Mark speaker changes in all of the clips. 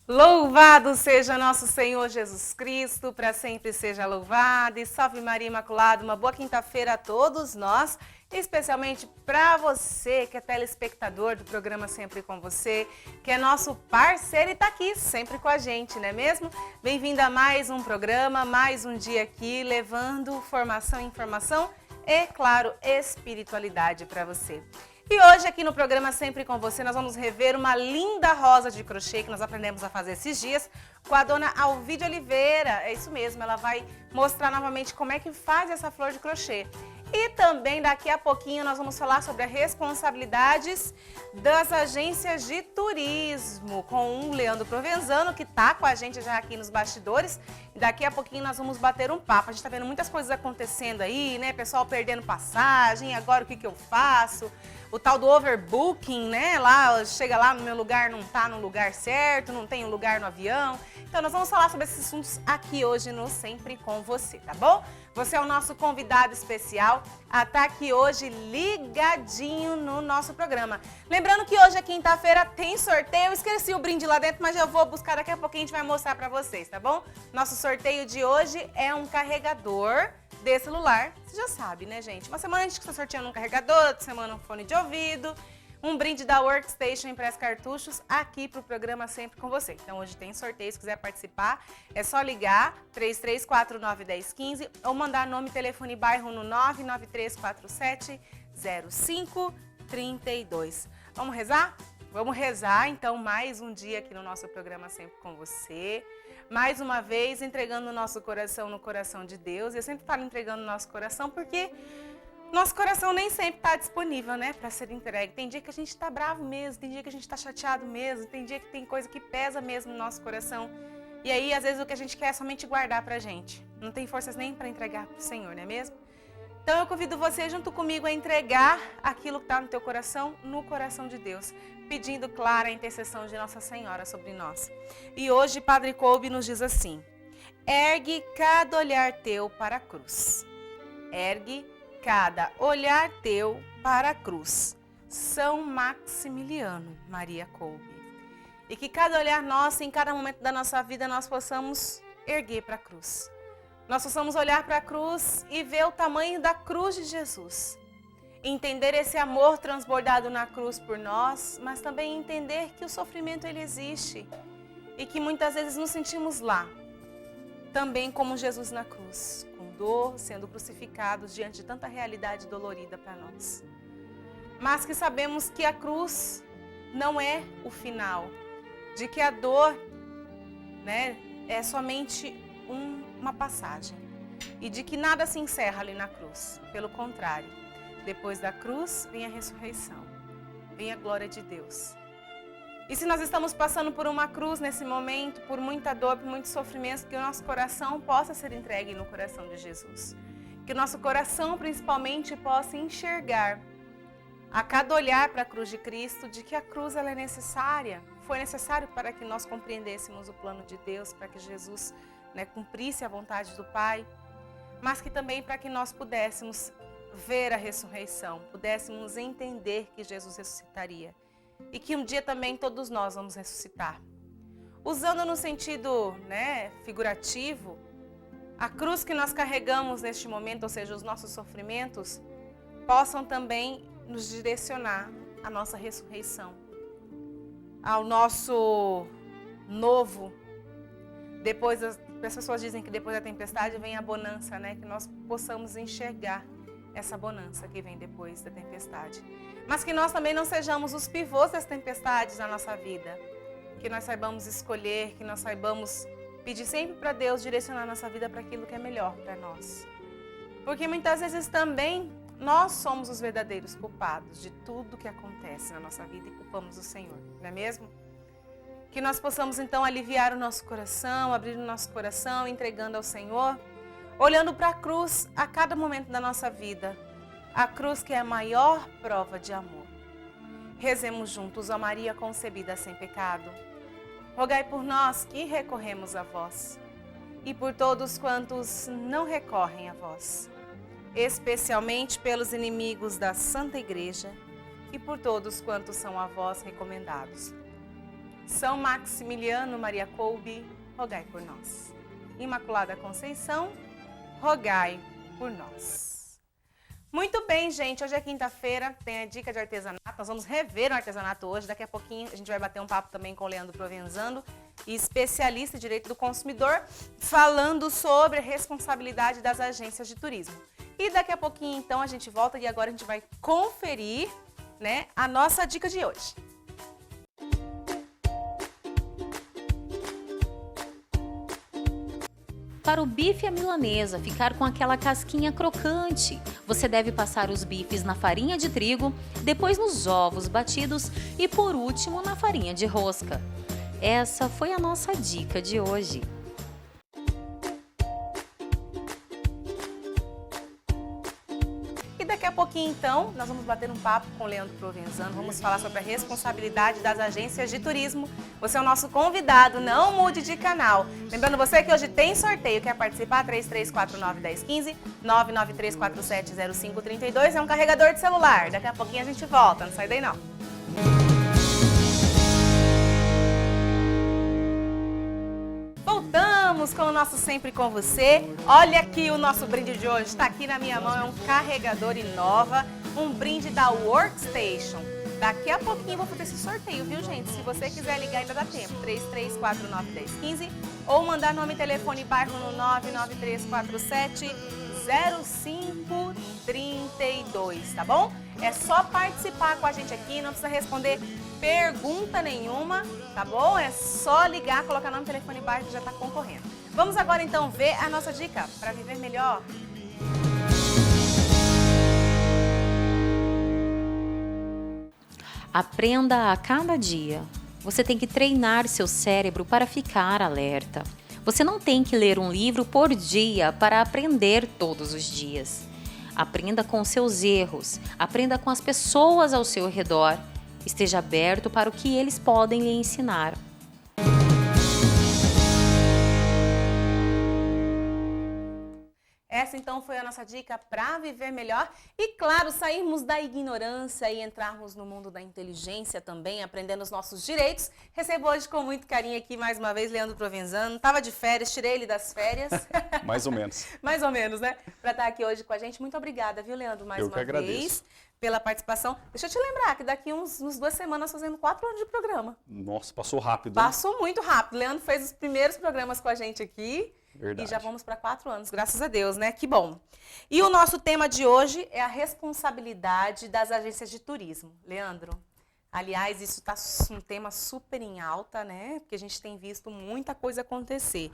Speaker 1: Louvado seja nosso Senhor Jesus Cristo, para sempre seja louvado. E salve Maria Imaculada, uma boa quinta-feira a todos nós, especialmente para você que é telespectador do programa Sempre com Você, que é nosso parceiro e está aqui sempre com a gente, não é mesmo? Bem-vindo a mais um programa, mais um dia aqui, levando formação, informação e, claro, espiritualidade para você. E hoje aqui no programa Sempre com Você nós vamos rever uma linda rosa de crochê que nós aprendemos a fazer esses dias com a dona Alvide Oliveira. É isso mesmo, ela vai mostrar novamente como é que faz essa flor de crochê. E também daqui a pouquinho nós vamos falar sobre as responsabilidades das agências de turismo com o Leandro Provenzano, que está com a gente já aqui nos bastidores. E daqui a pouquinho nós vamos bater um papo. A gente está vendo muitas coisas acontecendo aí, né? Pessoal perdendo passagem, agora o que eu faço? O tal do overbooking, né? Lá, chega lá no meu lugar, não tá no lugar certo, não tem um lugar no avião. Então nós vamos falar sobre esses assuntos aqui hoje no Sempre com Você, tá bom? Você é o nosso convidado especial a estar aqui hoje ligadinho no nosso programa. Lembrando que hoje é quinta-feira, tem sorteio. Eu esqueci o brinde lá dentro, mas eu vou buscar daqui a pouquinho, a gente vai mostrar pra vocês, tá bom? Nosso sorteio de hoje é um carregador de celular. Você já sabe, né, gente? Uma semana a gente está sorteando um carregador, outra semana um fone de ouvido. Um brinde da Workstation Impress Cartuchos aqui para o programa Sempre com Você. Então hoje tem sorteio, se quiser participar, é só ligar 33491015 ou mandar nome, telefone e bairro no 993470532. Vamos rezar? Vamos rezar, então, mais um dia aqui no nosso programa Sempre com Você. Mais uma vez, entregando o nosso coração no coração de Deus. Eu sempre falo entregando o nosso coração porque nosso coração nem sempre está disponível, né, para ser entregue. Tem dia que a gente está bravo mesmo, tem dia que a gente está chateado mesmo, tem dia que tem coisa que pesa mesmo no nosso coração. E aí, às vezes, o que a gente quer é somente guardar para a gente. Não tem forças nem para entregar para o Senhor, não é mesmo? Então, eu convido você, junto comigo, a entregar aquilo que está no teu coração, no coração de Deus, pedindo, claro, a intercessão de Nossa Senhora sobre nós. E hoje, Padre Kolbe nos diz assim: ergue cada olhar teu para a cruz. Ergue cada olhar teu para a cruz. São Maximiliano Maria Kolbe. E que cada olhar nosso, em cada momento da nossa vida, nós possamos erguer para a cruz. Nós possamos olhar para a cruz e ver o tamanho da cruz de Jesus. Entender esse amor transbordado na cruz por nós, mas também entender que o sofrimento ele existe e que muitas vezes nos sentimos lá, também como Jesus na cruz, com dor, sendo crucificados diante de tanta realidade dolorida para nós. Mas que sabemos que a cruz não é o final, de que a dor, né, é somente uma passagem e de que nada se encerra ali na cruz. Pelo contrário, depois da cruz vem a ressurreição, vem a glória de Deus. E se nós estamos passando por uma cruz nesse momento, por muita dor, por muito sofrimento, que o nosso coração possa ser entregue no coração de Jesus. Que o nosso coração, principalmente, possa enxergar a cada olhar para a cruz de Cristo, de que a cruz ela é necessária. Foi necessário para que nós compreendêssemos o plano de Deus, para que Jesus, né, cumprisse a vontade do Pai, mas que também para que nós pudéssemos ver a ressurreição, pudéssemos entender que Jesus ressuscitaria. E que um dia também todos nós vamos ressuscitar. Usando no sentido, né, figurativo, a cruz que nós carregamos neste momento, ou seja, os nossos sofrimentos, possam também nos direcionar à nossa ressurreição, ao nosso novo. Depois, as pessoas dizem que depois da tempestade vem a bonança, né? Que nós possamos enxergar essa bonança que vem depois da tempestade. Mas que nós também não sejamos os pivôs das tempestades na nossa vida. Que nós saibamos escolher, que nós saibamos pedir sempre para Deus direcionar a nossa vida para aquilo que é melhor para nós. Porque muitas vezes também nós somos os verdadeiros culpados de tudo que acontece na nossa vida e culpamos o Senhor, não é mesmo? Que nós possamos então aliviar o nosso coração, abrir o nosso coração, entregando ao Senhor, olhando para a cruz a cada momento da nossa vida. A cruz que é a maior prova de amor. Rezemos juntos, ó Maria concebida sem pecado. Rogai por nós que recorremos a vós e por todos quantos não recorrem a vós, especialmente pelos inimigos da Santa Igreja e por todos quantos são a vós recomendados. São Maximiliano Maria Kolbe, rogai por nós. Imaculada Conceição, rogai por nós. Muito bem, gente, hoje é quinta-feira, tem a dica de artesanato, nós vamos rever o artesanato hoje, daqui a pouquinho a gente vai bater um papo também com o Leandro Provenzano, especialista em direito do consumidor, falando sobre a responsabilidade das agências de turismo. E daqui a pouquinho, então, a gente volta e agora a gente vai conferir, né, a nossa dica de hoje.
Speaker 2: Para o bife à milanesa ficar com aquela casquinha crocante, você deve passar os bifes na farinha de trigo, depois nos ovos batidos e por último na farinha de rosca. Essa foi a nossa dica de hoje.
Speaker 1: E daqui a pouquinho, então, nós vamos bater um papo com o Leandro Provenzano, vamos falar sobre a responsabilidade das agências de turismo. Você é o nosso convidado, não mude de canal. Lembrando você que hoje tem sorteio, quer participar? 3349-1015, 993470532, é um carregador de celular. Daqui a pouquinho a gente volta, não sai daí não. Voltamos com o nosso Sempre Com Você. Olha aqui o nosso brinde de hoje, está aqui na minha mão, é um carregador Inova, um brinde da Workstation. Daqui a pouquinho vou fazer esse sorteio, viu, gente? Se você quiser ligar, ainda dá tempo. 3349-1015 ou mandar nome, telefone e bairro no 99347-0532, tá bom? É só participar com a gente aqui, não precisa responder pergunta nenhuma, tá bom? É só ligar, colocar nome, telefone e bairro que já tá concorrendo. Vamos agora, então, ver a nossa dica para viver melhor.
Speaker 2: Aprenda a cada dia. Você tem que treinar seu cérebro para ficar alerta. Você não tem que ler um livro por dia para aprender todos os dias. Aprenda com seus erros, aprenda com as pessoas ao seu redor. Esteja aberto para o que eles podem lhe ensinar.
Speaker 1: Essa então foi a nossa dica para viver melhor e, claro, sairmos da ignorância e entrarmos no mundo da inteligência também, aprendendo os nossos direitos. Recebo hoje com muito carinho aqui mais uma vez Leandro Provenzano. Estava de férias, tirei ele das férias.
Speaker 3: Mais ou menos.
Speaker 1: Mais ou menos, né? Para estar aqui hoje com a gente. Muito obrigada, viu, Leandro, mais uma vez pela participação. Deixa eu te lembrar que daqui uns 2 semanas fazemos 4 anos de programa.
Speaker 3: Nossa, passou rápido.
Speaker 1: Passou muito rápido. Leandro fez os primeiros programas com a gente aqui.
Speaker 3: Verdade.
Speaker 1: E já vamos para 4 anos, graças a Deus, né? Que bom. E o nosso tema de hoje é a responsabilidade das agências de turismo. Leandro, aliás, isso está um tema super em alta, né? Porque a gente tem visto muita coisa acontecer.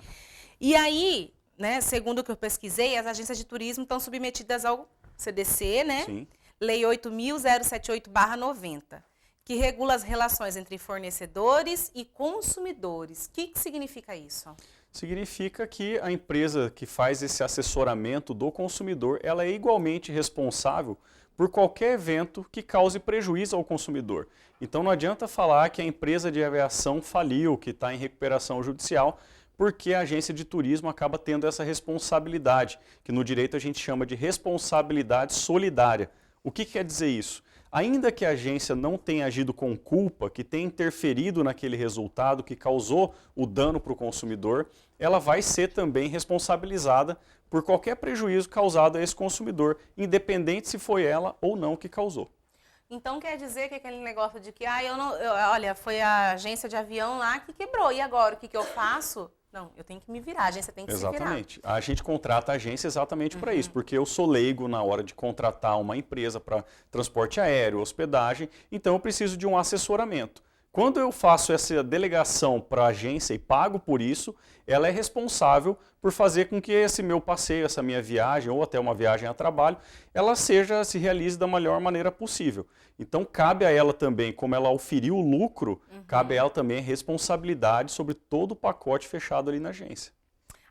Speaker 1: E aí, né, segundo o que eu pesquisei, as agências de turismo estão submetidas ao CDC, né?
Speaker 3: Sim.
Speaker 1: Lei 8.078/90, que regula as relações entre fornecedores e consumidores. O que significa isso?
Speaker 3: Significa que a empresa que faz esse assessoramento do consumidor, ela é igualmente responsável por qualquer evento que cause prejuízo ao consumidor. Então não adianta falar que a empresa de aviação faliu, que está em recuperação judicial, porque a agência de turismo acaba tendo essa responsabilidade, que no direito a gente chama de responsabilidade solidária. O que quer dizer isso? Ainda que a agência não tenha agido com culpa, que tenha interferido naquele resultado que causou o dano para o consumidor, ela vai ser também responsabilizada por qualquer prejuízo causado a esse consumidor, independente se foi ela ou não que causou.
Speaker 1: Então quer dizer que aquele negócio de que, olha, foi a agência de avião lá que quebrou, e agora o que eu faço? Não, eu tenho que me virar, a agência tem que se virar.
Speaker 3: Exatamente. A gente contrata a agência exatamente para isso, porque eu sou leigo na hora de contratar uma empresa para transporte aéreo, hospedagem, então eu preciso de um assessoramento. Quando eu faço essa delegação para a agência e pago por isso, ela é responsável por fazer com que esse meu passeio, essa minha viagem ou até uma viagem a trabalho, ela se realize da melhor maneira possível. Então cabe a ela também, como ela auferiu o lucro, cabe a ela também a responsabilidade sobre todo o pacote fechado ali na agência.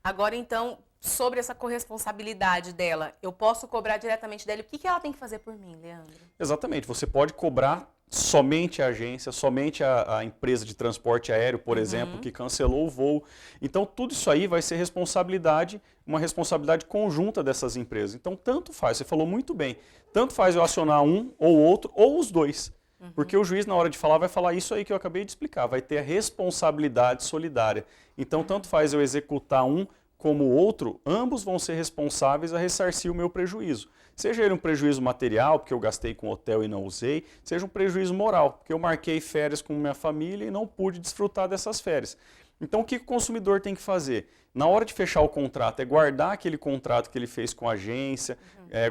Speaker 1: Agora então, sobre essa corresponsabilidade dela, eu posso cobrar diretamente dela, o que ela tem que fazer por mim, Leandro?
Speaker 3: Exatamente, você pode cobrar somente a agência, somente a empresa de transporte aéreo, por exemplo, que cancelou o voo. Então, tudo isso aí vai ser responsabilidade, uma responsabilidade conjunta dessas empresas. Então, tanto faz, você falou muito bem, tanto faz eu acionar um ou outro, ou os dois. Porque o juiz, na hora de falar, vai falar isso aí que eu acabei de explicar, vai ter a responsabilidade solidária. Então, tanto faz eu executar um como o outro, ambos vão ser responsáveis a ressarcir o meu prejuízo. Seja ele um prejuízo material, porque eu gastei com hotel e não usei, seja um prejuízo moral, porque eu marquei férias com minha família e não pude desfrutar dessas férias. Então, o que o consumidor tem que fazer? Na hora de fechar o contrato, é guardar aquele contrato que ele fez com a agência,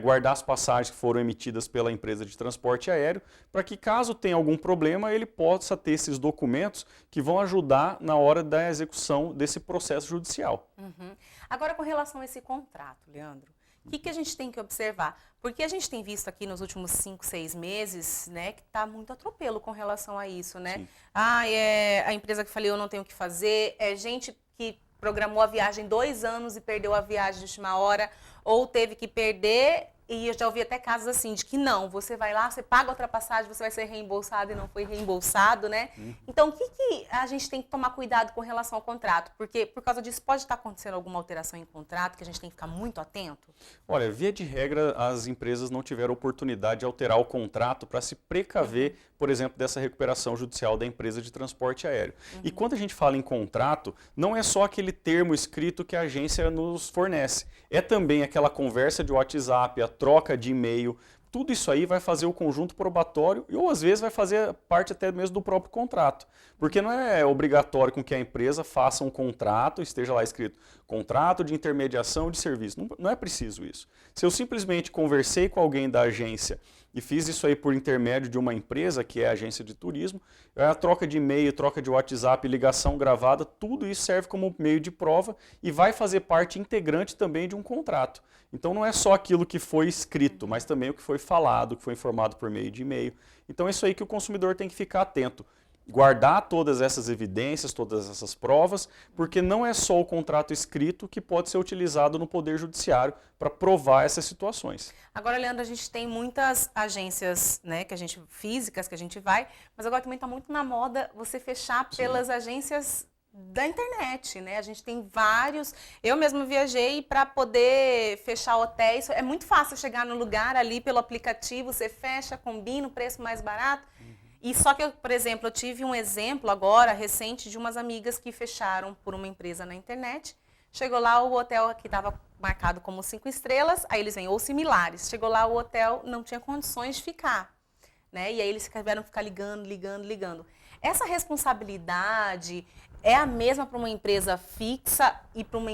Speaker 3: guardar as passagens que foram emitidas pela empresa de transporte aéreo, para que caso tenha algum problema, ele possa ter esses documentos que vão ajudar na hora da execução desse processo judicial.
Speaker 1: Agora, com relação a esse contrato, Leandro, o que a gente tem que observar? Porque a gente tem visto aqui nos últimos 5, 6 meses, né, que está muito atropelo com relação a isso, né?
Speaker 3: Sim.
Speaker 1: A empresa que falei, eu não tenho o que fazer, é gente que programou a viagem 2 anos e perdeu a viagem de última hora, ou teve que perder, e eu já ouvi até casos assim, de que não, você vai lá, você paga outra passagem, você vai ser reembolsado e não foi reembolsado, né? Então, o que a gente tem que tomar cuidado com relação ao contrato? Porque, por causa disso, pode estar acontecendo alguma alteração em contrato que a gente tem que ficar muito atento?
Speaker 3: Olha, via de regra, as empresas não tiveram oportunidade de alterar o contrato para se precaver, por exemplo, dessa recuperação judicial da empresa de transporte aéreo. E quando a gente fala em contrato, não é só aquele termo escrito que a agência nos fornece. É também aquela conversa de WhatsApp, a troca de e-mail. Tudo isso aí vai fazer o conjunto probatório ou às vezes vai fazer parte até mesmo do próprio contrato. Porque não é obrigatório com que a empresa faça um contrato, esteja lá escrito contrato de intermediação de serviço. Não é preciso isso. Se eu simplesmente conversei com alguém da agência e fiz isso aí por intermédio de uma empresa, que é a agência de turismo, a troca de e-mail, troca de WhatsApp, ligação gravada, tudo isso serve como meio de prova e vai fazer parte integrante também de um contrato. Então não é só aquilo que foi escrito, mas também o que foi falado, que foi informado por meio de e-mail. Então é isso aí que o consumidor tem que ficar atento. Guardar todas essas evidências, todas essas provas, porque não é só o contrato escrito que pode ser utilizado no Poder Judiciário para provar essas situações.
Speaker 1: Agora, Leandro, a gente tem muitas agências, né, físicas que a gente vai, mas agora também está muito na moda você fechar pelas agências da internet, né? A gente tem vários. Eu mesmo viajei para poder fechar hotéis. É muito fácil chegar no lugar ali pelo aplicativo, você fecha, combina o preço mais barato. E só que, por exemplo, eu tive um exemplo agora, recente, de umas amigas que fecharam por uma empresa na internet. Chegou lá, o hotel que estava marcado como 5 estrelas, aí eles vêm, ou similares. Chegou lá, o hotel não tinha condições de ficar, né? E aí eles tiveram que ficar ligando. Essa responsabilidade é a mesma para uma empresa fixa e para uma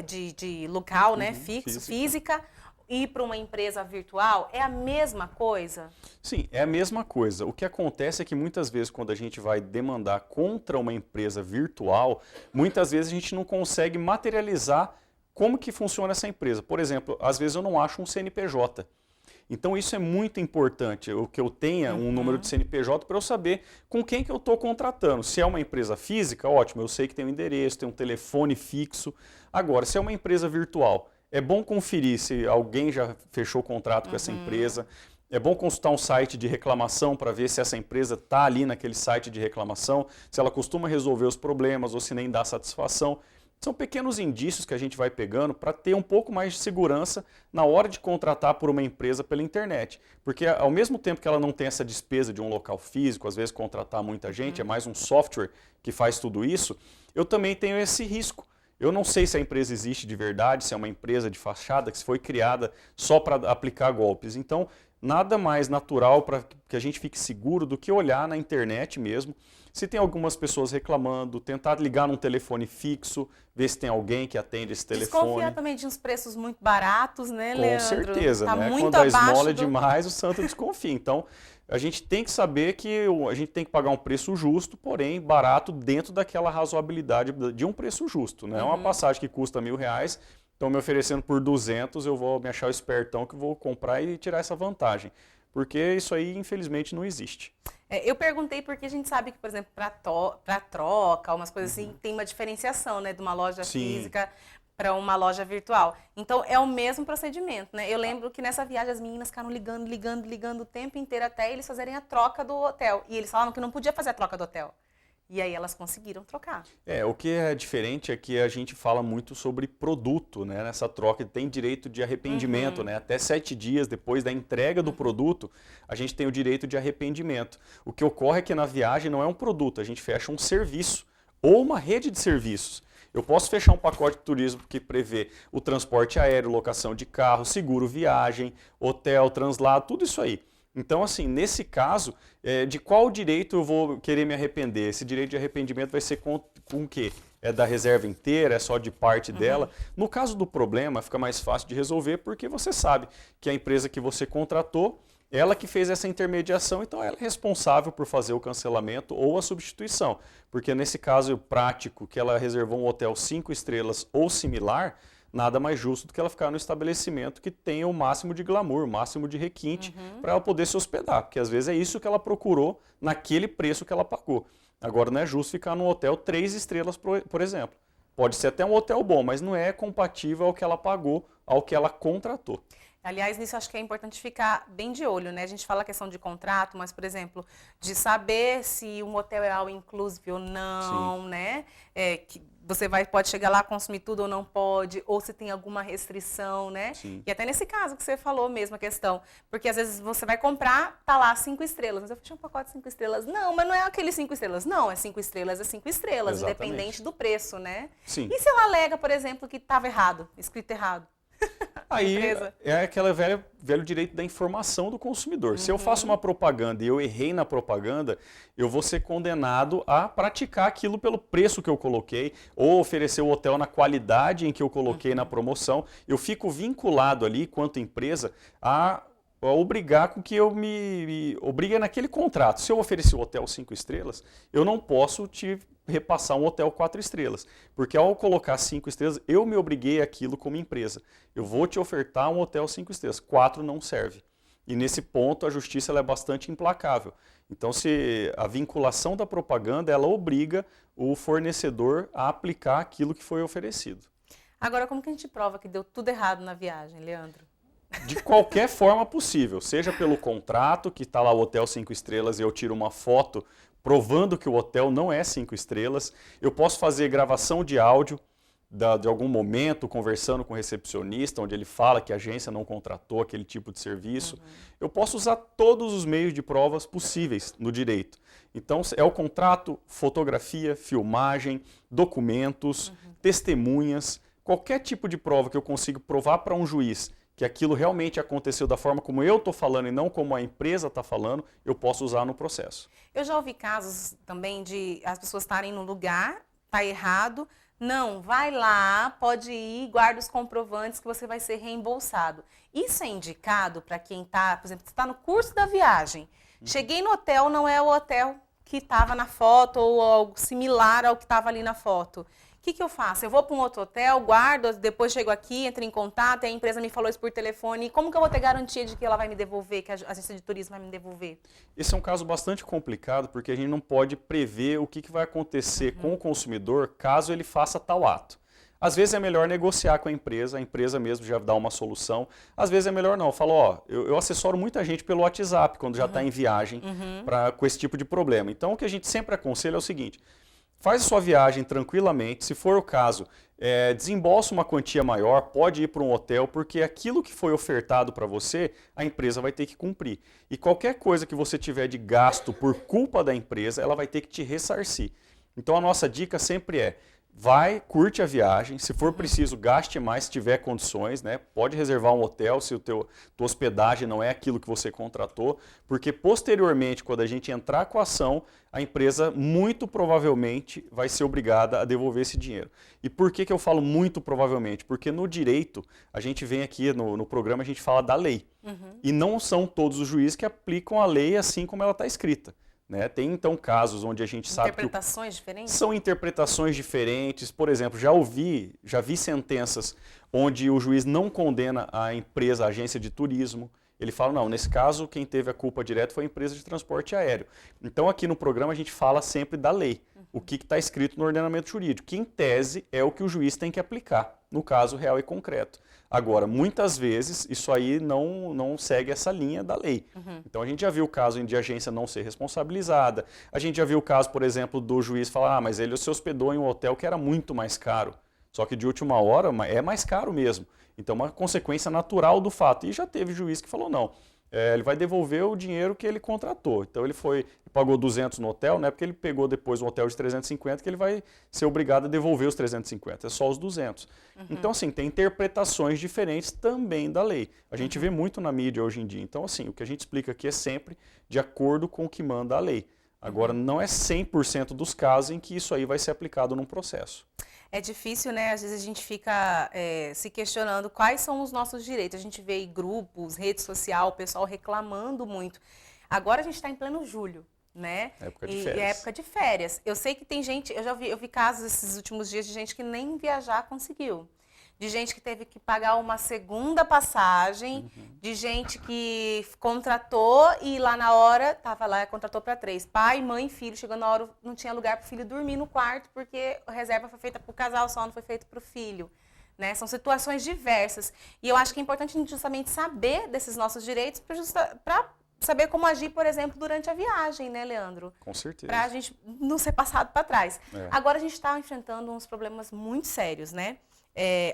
Speaker 1: de local, né? Fixo, física. E para uma empresa virtual, é a mesma coisa?
Speaker 3: Sim, é a mesma coisa. O que acontece é que muitas vezes quando a gente vai demandar contra uma empresa virtual, muitas vezes a gente não consegue materializar como que funciona essa empresa. Por exemplo, às vezes eu não acho um CNPJ. Então isso é muito importante, que eu tenha um número de CNPJ para eu saber com quem que eu estou contratando. Se é uma empresa física, ótimo, eu sei que tem um endereço, tem um telefone fixo. Agora, se é uma empresa virtual, é bom conferir se alguém já fechou o contrato com essa empresa. É bom consultar um site de reclamação para ver se essa empresa está ali naquele site de reclamação, se ela costuma resolver os problemas ou se nem dá satisfação. São pequenos indícios que a gente vai pegando para ter um pouco mais de segurança na hora de contratar por uma empresa pela internet. Porque ao mesmo tempo que ela não tem essa despesa de um local físico, às vezes contratar muita gente, é mais um software que faz tudo isso, eu também tenho esse risco. Eu não sei se a empresa existe de verdade, se é uma empresa de fachada que foi criada só para aplicar golpes. Então, nada mais natural para que a gente fique seguro do que olhar na internet mesmo. Se tem algumas pessoas reclamando, tentar ligar num telefone fixo, ver se tem alguém que atende esse telefone.
Speaker 1: Desconfiar também de uns preços muito baratos, né, Leandro?
Speaker 3: Com certeza,
Speaker 1: tá
Speaker 3: né?
Speaker 1: Muito
Speaker 3: Quando a esmola é
Speaker 1: do...
Speaker 3: demais, o santo desconfia. Então, a gente tem que saber que a gente tem que pagar um preço justo, porém barato dentro daquela razoabilidade de um preço justo. Não é uma passagem que custa R$1.000, estão me oferecendo por 200, eu vou me achar o espertão que vou comprar e tirar essa vantagem. Porque isso aí, infelizmente, não existe.
Speaker 1: Eu perguntei porque a gente sabe que, por exemplo, para troca, umas coisas assim, tem uma diferenciação, né, de uma loja física para uma loja virtual. Então, é o mesmo procedimento, né? Eu lembro que nessa viagem as meninas ficaram ligando o tempo inteiro até eles fazerem a troca do hotel. E eles falavam que não podia fazer a troca do hotel. E aí elas conseguiram trocar.
Speaker 3: O que é diferente é que a gente fala muito sobre produto, né? Nessa troca tem direito de arrependimento, né? Até 7 dias depois da entrega do produto, a gente tem o direito de arrependimento. O que ocorre é que na viagem não é um produto, a gente fecha um serviço ou uma rede de serviços. Eu posso fechar um pacote de turismo que prevê o transporte aéreo, locação de carro, seguro viagem, hotel, translado, tudo isso aí. Então, assim, nesse caso, de qual direito eu vou querer me arrepender? Esse direito de arrependimento vai ser com o quê? É da reserva inteira? É só de parte dela? No caso do problema, fica mais fácil de resolver porque você sabe que a empresa que você contratou, ela que fez essa intermediação, então ela é responsável por fazer o cancelamento ou a substituição. Porque nesse caso prático, que ela reservou um hotel 5 estrelas ou similar, nada mais justo do que ela ficar no estabelecimento que tenha o máximo de glamour, o máximo de requinte para ela poder se hospedar. Porque às vezes é isso que ela procurou naquele preço que ela pagou. Agora não é justo ficar num hotel 3 estrelas, por exemplo. Pode ser até um hotel bom, mas não é compatível ao que ela pagou, ao que ela contratou.
Speaker 1: Aliás, nisso acho que é importante ficar bem de olho, né? A gente fala a questão de contrato, mas, por exemplo, de saber se um hotel é all inclusive ou não, né? Que você pode chegar lá, consumir tudo ou não pode, ou se tem alguma restrição, né?
Speaker 3: Sim.
Speaker 1: E até nesse caso que você falou mesmo a questão, porque às vezes você vai comprar, tá lá 5 estrelas, mas eu fechei um pacote de 5 estrelas. Não, mas não é aquele 5 estrelas. Não, é 5 estrelas,
Speaker 3: Exatamente.
Speaker 1: independente do preço, né?
Speaker 3: Sim.
Speaker 1: E se ela alega, por exemplo, que estava errado, escrito errado?
Speaker 3: Aí é aquele velho direito da informação do consumidor. Se eu faço uma propaganda e eu errei na propaganda, eu vou ser condenado a praticar aquilo pelo preço que eu coloquei ou oferecer o hotel na qualidade em que eu coloquei na promoção. Eu fico vinculado ali, quanto empresa, a obrigar com que eu me obrigue naquele contrato. Se eu oferecer o hotel 5 estrelas, eu não posso te repassar um hotel 4 estrelas. Porque ao colocar 5 estrelas, eu me obriguei àquilo como empresa. Eu vou te ofertar um hotel 5 estrelas. 4 não serve. E nesse ponto a justiça ela é bastante implacável. Então, se a vinculação da propaganda, ela obriga o fornecedor a aplicar aquilo que foi oferecido.
Speaker 1: Agora, como que a gente prova que deu tudo errado na viagem, Leandro?
Speaker 3: De qualquer forma possível, seja pelo contrato, que está lá o hotel 5 estrelas e eu tiro uma foto provando que o hotel não é 5 estrelas. Eu posso fazer gravação de áudio de algum momento, conversando com o recepcionista, onde ele fala que a agência não contratou aquele tipo de serviço. Eu posso usar todos os meios de provas possíveis no direito. Então, é o contrato, fotografia, filmagem, documentos, testemunhas, qualquer tipo de prova que eu consiga provar para um juiz que aquilo realmente aconteceu da forma como eu estou falando e não como a empresa está falando, eu posso usar no processo.
Speaker 1: Eu já ouvi casos também de as pessoas estarem no lugar, tá errado, não, vai lá, pode ir, guarda os comprovantes que você vai ser reembolsado. Isso é indicado para quem está, por exemplo, está no curso da viagem, cheguei no hotel, não é o hotel que estava na foto ou algo similar ao que estava ali na foto. O que eu faço? Eu vou para um outro hotel, guardo, depois chego aqui, entro em contato, e a empresa me falou isso por telefone. Como que eu vou ter garantia de que ela vai me devolver, que a agência de turismo vai me devolver?
Speaker 3: Esse é um caso bastante complicado, porque a gente não pode prever o que vai acontecer com o consumidor caso ele faça tal ato. Às vezes é melhor negociar com a empresa mesmo já dá uma solução. Às vezes é melhor não. Eu falo, eu assessoro muita gente pelo WhatsApp, quando já está em viagem, com esse tipo de problema. Então, o que a gente sempre aconselha é o seguinte: faz a sua viagem tranquilamente, se for o caso, desembolsa uma quantia maior, pode ir para um hotel, porque aquilo que foi ofertado para você, a empresa vai ter que cumprir. E qualquer coisa que você tiver de gasto por culpa da empresa, ela vai ter que te ressarcir. Então a nossa dica sempre é: vai, curte a viagem, se for preciso, gaste mais se tiver condições, né? Pode reservar um hotel se tua hospedagem não é aquilo que você contratou, porque posteriormente, quando a gente entrar com a ação, a empresa muito provavelmente vai ser obrigada a devolver esse dinheiro. E por que eu falo muito provavelmente? Porque no direito, a gente vem aqui no programa, a gente fala da lei. E não são todos os juízes que aplicam a lei assim como ela está escrita. Né? Tem então casos onde a gente sabe que
Speaker 1: interpretações diferentes?
Speaker 3: São interpretações diferentes. Por exemplo, já vi sentenças onde o juiz não condena a empresa, a agência de turismo, Ele fala, não, nesse caso quem teve a culpa direta foi a empresa de transporte aéreo. Então aqui no programa a gente fala sempre da lei, o que está escrito no ordenamento jurídico, que em tese é o que o juiz tem que aplicar, no caso real e concreto. Agora, muitas vezes isso aí não segue essa linha da lei. Então a gente já viu o caso de agência não ser responsabilizada, a gente já viu o caso, por exemplo, do juiz falar, mas ele se hospedou em um hotel que era muito mais caro, só que de última hora é mais caro mesmo. Então, uma consequência natural do fato. E já teve juiz que falou, não, ele vai devolver o dinheiro que ele contratou. Então, ele pagou 200 no hotel, não é porque ele pegou depois um hotel de 350 que ele vai ser obrigado a devolver os 350, é só os 200. Então, assim, tem interpretações diferentes também da lei. A gente vê muito na mídia hoje em dia. Então, assim, o que a gente explica aqui é sempre de acordo com o que manda a lei. Agora, não é 100% dos casos em que isso aí vai ser aplicado num processo.
Speaker 1: É difícil, né? Às vezes a gente fica se questionando quais são os nossos direitos. A gente vê em grupos, rede social, o pessoal reclamando muito. Agora a gente está em pleno julho, né?
Speaker 3: Época de férias.
Speaker 1: É época de férias. Eu sei que tem gente, eu vi casos esses últimos dias de gente que nem viajar conseguiu. De gente que teve que pagar uma segunda passagem, de gente que contratou e lá na hora, estava lá, contratou para 3. Pai, mãe, filho, chegou na hora, não tinha lugar para o filho dormir no quarto, porque a reserva foi feita para o casal só, não foi feita para o filho. Né? São situações diversas. E eu acho que é importante a gente justamente saber desses nossos direitos para saber como agir, por exemplo, durante a viagem, né, Leandro?
Speaker 3: Com certeza.
Speaker 1: Para a gente não ser passado para trás.
Speaker 3: É.
Speaker 1: Agora a gente está enfrentando uns problemas muito sérios, né?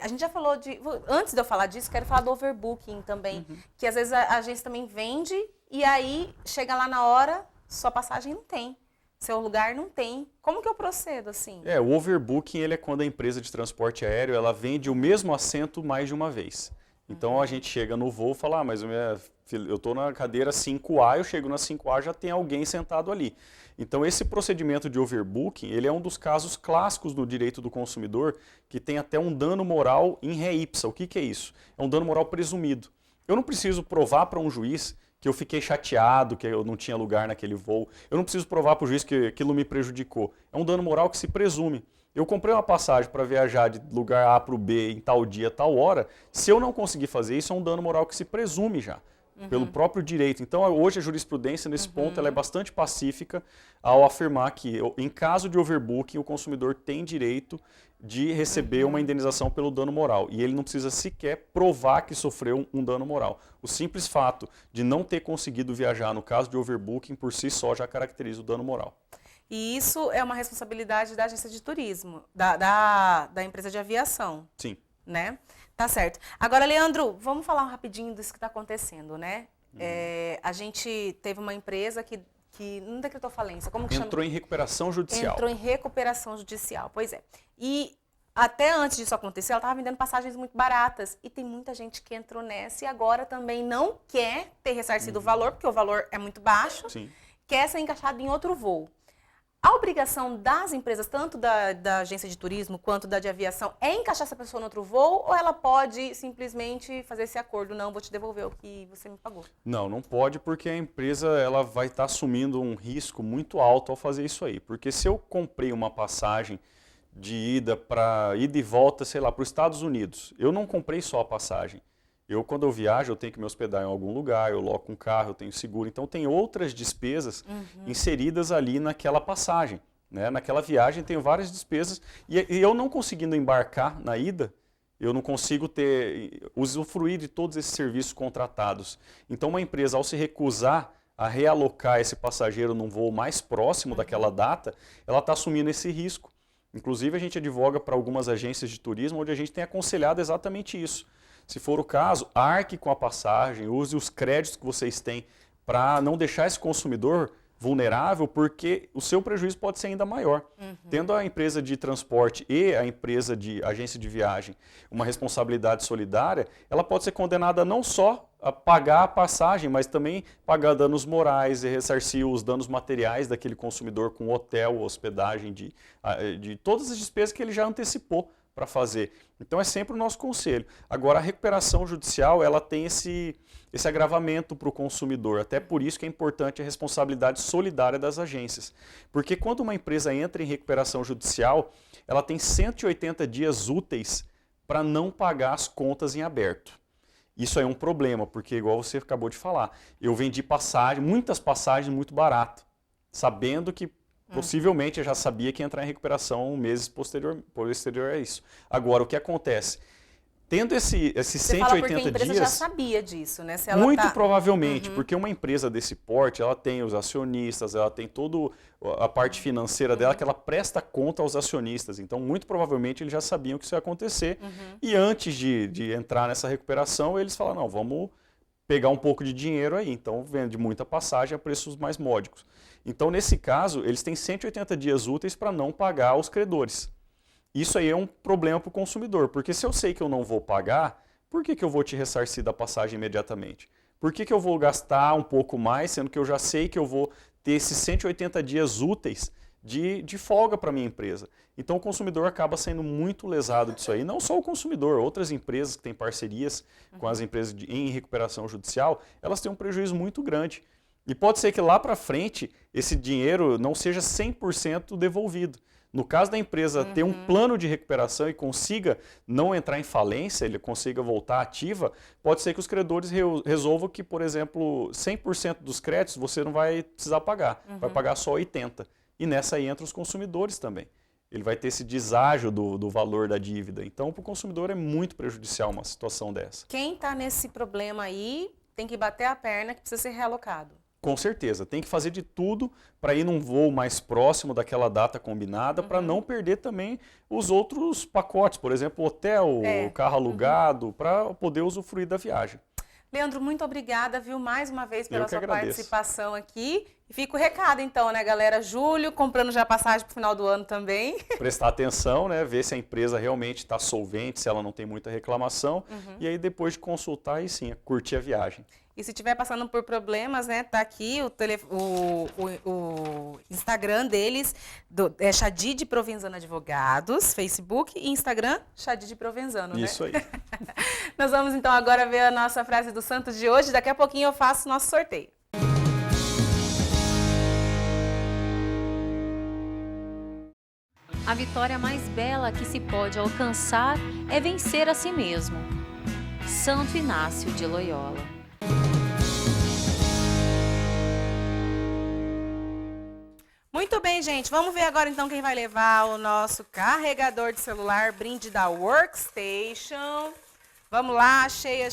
Speaker 1: A gente já falou de... Antes de eu falar disso, quero falar do overbooking também. Que às vezes a agência também vende e aí chega lá na hora, sua passagem não tem. Seu lugar não tem. Como que eu procedo assim?
Speaker 3: O overbooking ele é quando a empresa de transporte aéreo ela vende o mesmo assento mais de uma vez. Então a gente chega no voo e fala, mas eu estou na cadeira 5A, eu chego na 5A, já tem alguém sentado ali. Então esse procedimento de overbooking, ele é um dos casos clássicos do direito do consumidor, que tem até um dano moral in re ipsa. O que é isso? É um dano moral presumido. Eu não preciso provar para um juiz que eu fiquei chateado, que eu não tinha lugar naquele voo. Eu não preciso provar para o juiz que aquilo me prejudicou. É um dano moral que se presume. Eu comprei uma passagem para viajar de lugar A para o B em tal dia, tal hora. Se eu não conseguir fazer isso, é um dano moral que se presume já, pelo próprio direito. Então, hoje a jurisprudência, nesse ponto, ela é bastante pacífica ao afirmar que, em caso de overbooking, o consumidor tem direito de receber uma indenização pelo dano moral. E ele não precisa sequer provar que sofreu um dano moral. O simples fato de não ter conseguido viajar, no caso de overbooking, por si só já caracteriza o dano moral.
Speaker 1: E isso é uma responsabilidade da agência de turismo, da empresa de aviação.
Speaker 3: Sim.
Speaker 1: Né? Tá certo. Agora, Leandro, vamos falar rapidinho disso que está acontecendo, né? A gente teve uma empresa que não decretou falência. Como que
Speaker 3: Entrou
Speaker 1: chama?
Speaker 3: em recuperação judicial.
Speaker 1: Entrou em recuperação judicial, pois é. E até antes disso acontecer, ela estava vendendo passagens muito baratas. E tem muita gente que entrou nessa e agora também não quer ter ressarcido o valor, porque o valor é muito baixo.
Speaker 3: Sim.
Speaker 1: Quer ser encaixado em outro voo. A obrigação das empresas, tanto da agência de turismo quanto da de aviação, é encaixar essa pessoa no outro voo ou ela pode simplesmente fazer esse acordo? Não, vou te devolver o que você me pagou.
Speaker 3: Não pode porque a empresa ela vai estar assumindo um risco muito alto ao fazer isso aí. Porque se eu comprei uma passagem de ida e volta, sei lá, para os Estados Unidos, eu não comprei só a passagem. Quando eu viajo, eu tenho que me hospedar em algum lugar, eu loco um carro, eu tenho seguro. Então, tem outras despesas inseridas ali naquela passagem. Né? Naquela viagem, tenho várias despesas. E eu não conseguindo embarcar na ida, eu não consigo usufruir de todos esses serviços contratados. Então, uma empresa, ao se recusar a realocar esse passageiro num voo mais próximo daquela data, ela está assumindo esse risco. Inclusive, a gente advoga para algumas agências de turismo, onde a gente tem aconselhado exatamente isso. Se for o caso, arque com a passagem, use os créditos que vocês têm para não deixar esse consumidor vulnerável, porque o seu prejuízo pode ser ainda maior. Tendo a empresa de transporte e a empresa de agência de viagem uma responsabilidade solidária, ela pode ser condenada não só a pagar a passagem, mas também pagar danos morais e ressarcir os danos materiais daquele consumidor com hotel, hospedagem, de todas as despesas que ele já antecipou para fazer. Então é sempre o nosso conselho. Agora a recuperação judicial ela tem esse agravamento para o consumidor. Até por isso que é importante a responsabilidade solidária das agências. Porque quando uma empresa entra em recuperação judicial, ela tem 180 dias úteis para não pagar as contas em aberto. Isso aí é um problema, porque igual você acabou de falar, eu vendi muitas passagens muito barato, sabendo que possivelmente eu já sabia que ia entrar em recuperação meses posterior a isso. Agora, o que acontece? Tendo esses 180
Speaker 1: fala porque a empresa
Speaker 3: dias,
Speaker 1: já sabia disso, né? Se ela
Speaker 3: muito provavelmente, porque uma empresa desse porte, ela tem os acionistas, ela tem toda a parte financeira dela que ela presta conta aos acionistas. Então, muito provavelmente, eles já sabiam que isso ia acontecer. E antes de entrar nessa recuperação, eles falaram, não, vamos pegar um pouco de dinheiro aí. Então, vende muita passagem a preços mais módicos. Então, nesse caso, eles têm 180 dias úteis para não pagar aos credores. Isso aí é um problema para o consumidor, porque se eu sei que eu não vou pagar, por que eu vou te ressarcir da passagem imediatamente? Por que eu vou gastar um pouco mais, sendo que eu já sei que eu vou ter esses 180 dias úteis de folga para a minha empresa? Então o consumidor acaba sendo muito lesado disso aí. Não só o consumidor, outras empresas que têm parcerias com as empresas em recuperação judicial, elas têm um prejuízo muito grande. E pode ser que lá para frente esse dinheiro não seja 100% devolvido. No caso da empresa ter um plano de recuperação e consiga não entrar em falência, ele consiga voltar ativa, pode ser que os credores resolvam que, por exemplo, 100% dos créditos você não vai precisar pagar, vai pagar só 80%. E nessa aí entra os consumidores também. Ele vai ter esse deságio do valor da dívida. Então, para o consumidor é muito prejudicial uma situação dessa.
Speaker 1: Quem está nesse problema aí tem que bater a perna que precisa ser realocado.
Speaker 3: Com certeza, tem que fazer de tudo para ir num voo mais próximo daquela data combinada, para não perder também os outros pacotes, por exemplo, hotel, carro alugado, para poder usufruir da viagem.
Speaker 1: Leandro, muito obrigada, viu, mais uma vez pela sua participação aqui. E fica o recado então, né, galera? Julho, comprando já passagem para o final do ano também.
Speaker 3: Prestar atenção, né, ver se a empresa realmente está solvente, se ela não tem muita reclamação. E aí depois de consultar, aí sim, curtir a viagem.
Speaker 1: E se estiver passando por problemas, né, tá aqui o Instagram deles, é Chadid Provenzano Advogados, Facebook e Instagram, Chadid Provenzano, né?
Speaker 3: Isso aí.
Speaker 1: Nós vamos então agora ver a nossa frase do santo de hoje, daqui a pouquinho eu faço o nosso sorteio.
Speaker 2: A vitória mais bela que se pode alcançar é vencer a si mesmo. Santo Inácio de Loyola.
Speaker 1: Muito bem, gente. Vamos ver agora então quem vai levar o nosso carregador de celular, brinde da Workstation. Vamos lá, cheia.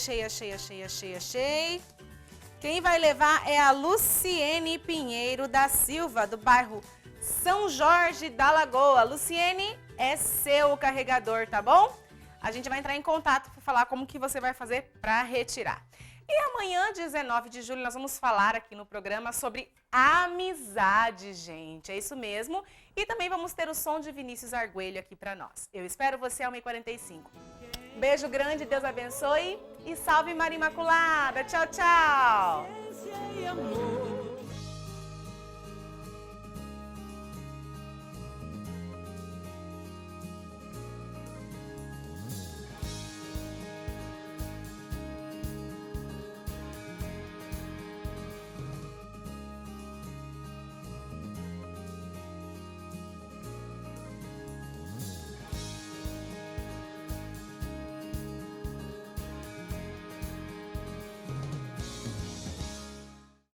Speaker 1: Quem vai levar é a Luciene Pinheiro da Silva, do bairro São Jorge da Lagoa. Luciene, é seu o carregador, tá bom? A gente vai entrar em contato para falar como que você vai fazer para retirar. E amanhã, 19 de julho, nós vamos falar aqui no programa sobre amizade, gente. É isso mesmo. E também vamos ter o som de Vinícius Arguelho aqui para nós. Eu espero você ao 1h45. Beijo grande, Deus abençoe e salve Maria Imaculada. Tchau, tchau.